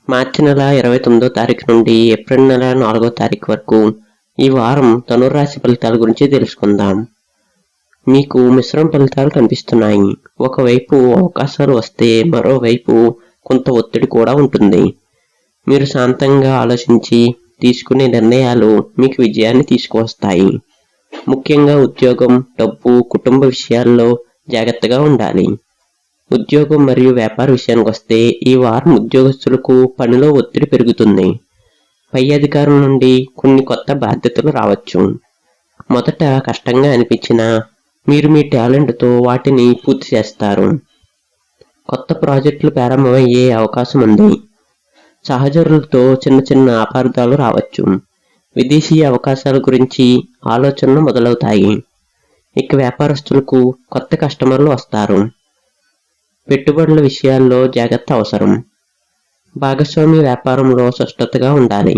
మార్చి నెల 29వ తారీఖు నుండి ఏప్రిల్ నెల 4వ తారీఖు వరకు ఈ వారం ధనుర్రాశి ఫలితాల గురించి తెలుసుకుందాం. మీకు మిశ్రమ ఫలితాలు కనిపిస్తున్నాయి. ఒకవైపు అవకాశాలు వస్తే మరోవైపు కొంత ఒత్తిడి కూడా ఉంటుంది. మీరు శాంతంగా ఆలోచించి తీసుకునే నిర్ణయాలు మీకు విజయాన్ని తీసుకువస్తాయి. ముఖ్యంగా ఉద్యోగం, డబ్బు, కుటుంబ విషయాల్లో జాగ్రత్తగా ఉండాలి. ఉద్యోగం మరియు వ్యాపార విషయానికి వస్తే ఈ వారం ఉద్యోగస్తులకు పనిలో ఒత్తిడి పెరుగుతుంది. పై అధికారుల నుండి కొన్ని కొత్త బాధ్యతలు రావచ్చు. మొదట కష్టంగా అనిపించినా మీరు మీ టాలెంట్తో వాటిని పూర్తి చేస్తారు. కొత్త ప్రాజెక్టులు ప్రారంభమయ్యే అవకాశం ఉంది. సహచరులతో చిన్న చిన్న అపార్థాలు రావచ్చు. విదేశీ అవకాశాల గురించి ఆలోచనలు మొదలవుతాయి. ఇక వ్యాపారస్తులకు కొత్త కస్టమర్లు వస్తారు. పెట్టుబడుల విషయాల్లో జాగ్రత్త అవసరం. భాగస్వామి వ్యాపారంలో స్పష్టతగా ఉండాలి.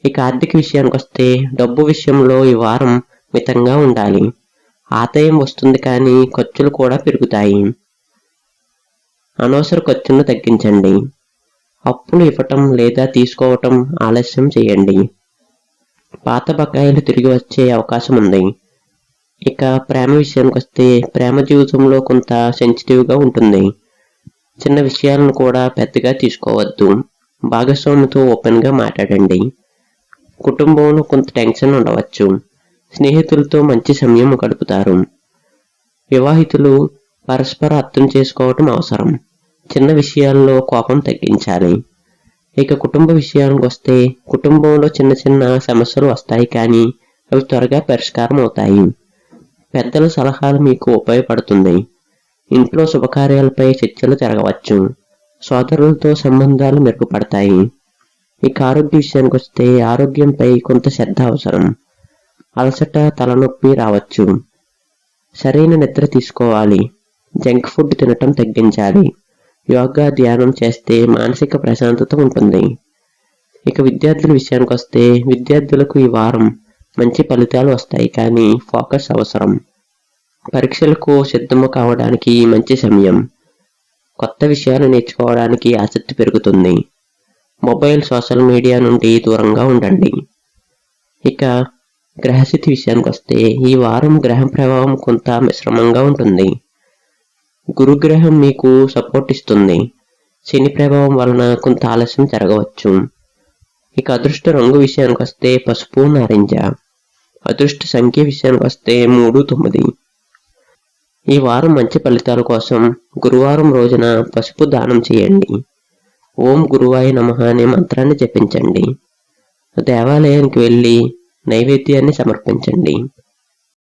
ఇక ఆర్థిక విషయానికి వస్తే డబ్బు విషయంలో ఈ వారం మితంగా ఉండాలి. ఆదాయం వస్తుంది కానీ ఖర్చులు కూడా పెరుగుతాయి. అనవసర ఖర్చులను తగ్గించండి. అప్పులు ఇవ్వటం లేదా తీసుకోవటం ఆలస్యం చేయండి. పాత బకాయిలు తిరిగి వచ్చే అవకాశం ఉంది. ఇక ప్రేమ విషయానికి వస్తే ప్రేమ జీవితంలో కొంత సెన్సిటివ్గా ఉంటుంది. చిన్న విషయాలను కూడా పెద్దగా తీసుకోవద్దు. భాగస్వామితో ఓపెన్గా మాట్లాడండి. కుటుంబంలో కొంత టెన్షన్ ఉండవచ్చు. స్నేహితులతో మంచి సమయం గడుపుతారు. వివాహితులు పరస్పర అర్థం చేసుకోవటం అవసరం. చిన్న విషయాల్లో కోపం తగ్గించాలి. ఇక కుటుంబ విషయానికి వస్తే కుటుంబంలో చిన్న చిన్న సమస్యలు వస్తాయి కానీ అవి త్వరగా పరిష్కారం అవుతాయి. పెద్దల సలహాలు మీకు ఉపయోగపడుతుంది. ఇంట్లో శుభకార్యాలపై చర్చలు జరగవచ్చు. సోదరులతో సంబంధాలు మెరుగుపడతాయి. ఇక ఆరోగ్య విషయానికి వస్తే ఆరోగ్యంపై కొంత శ్రద్ధ అవసరం. అలసట, తలనొప్పి రావచ్చు. సరైన నిద్ర తీసుకోవాలి. జంక్ ఫుడ్ తినటం తగ్గించాలి. యోగా, ధ్యానం చేస్తే మానసిక ప్రశాంతత ఉంటుంది. ఇక విద్యార్థుల విషయానికి వస్తే విద్యార్థులకు ఈ వారం మంచి ఫలితాలు వస్తాయి కానీ ఫోకస్ అవసరం. పరీక్షలకు సిద్ధము కావడానికి మంచి సమయం. కొత్త విషయాలు నేర్చుకోవడానికి ఆసక్తి పెరుగుతుంది. మొబైల్, సోషల్ మీడియా నుండి దూరంగా ఉండండి. ఇక గ్రహస్థితి విషయానికి వస్తే ఈ వారం గ్రహం ప్రభావం కొంత మిశ్రమంగా ఉంటుంది. గురుగ్రహం మీకు సపోర్ట్ ఇస్తుంది. శని ప్రభావం వలన కొంత ఆలస్యం జరగవచ్చు. ఇక అదృష్ట రంగు విషయానికి వస్తే పసుపు, నారింజ. అదృష్ట సంఖ్య విషయానికి వస్తే 3, 9. ఈ వారం మంచి ఫలితాల కోసం గురువారం రోజున పసుపు దానం చేయండి. ఓం గురువాయ నమః అనే మంత్రాన్ని జపించండి. దేవాలయానికి వెళ్ళి నైవేద్యాన్ని సమర్పించండి.